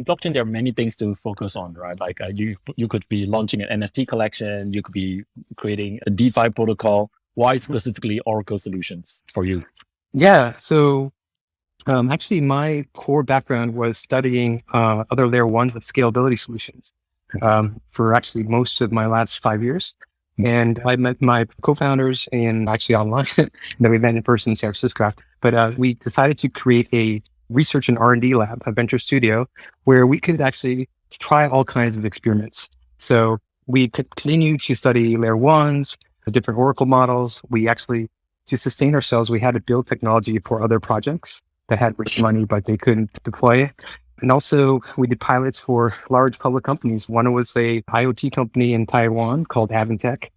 In blockchain, there are many things to focus on, right? Like you could be launching an NFT collection, you could be creating a DeFi protocol. Why specifically Oracle solutions for you? Yeah. So actually, my core background was studying other layer ones with scalability solutions for actually most of my last 5 years. And I met my co-founders and actually online, then we met in person in San Francisco. But we decided to create a research and R&D lab, a venture studio, where we could actually try all kinds of experiments. So we could continue to study layer ones, the different Oracle models. We actually, to sustain ourselves, we had to build technology for other projects that had rich money, but they couldn't deploy it. And also we did pilots for large public companies. One was a IoT company in Taiwan called Avantech.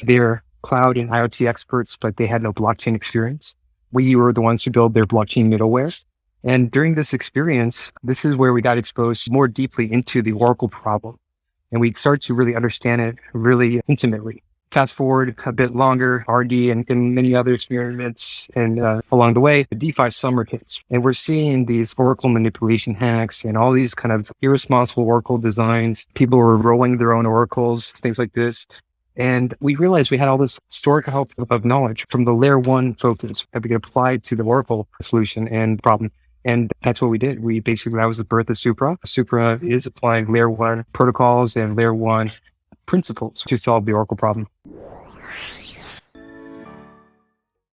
They're cloud and IoT experts, but they had no blockchain experience. We were the ones who built their blockchain middleware. And during this experience, this is where we got exposed more deeply into the Oracle problem. And we started to really understand it really intimately. Fast forward a bit longer, RD and many other experiments. And along the way, the DeFi Summer hits. And we're seeing these Oracle manipulation hacks and all these kind of irresponsible Oracle designs. People were rolling their own Oracles, things like this. And we realized we had all this historical help of knowledge from the layer one focus that we could apply to the Oracle solution and problem. And that's what we did. That was the birth of Supra. Supra is applying layer one protocols and layer one principles to solve the Oracle problem.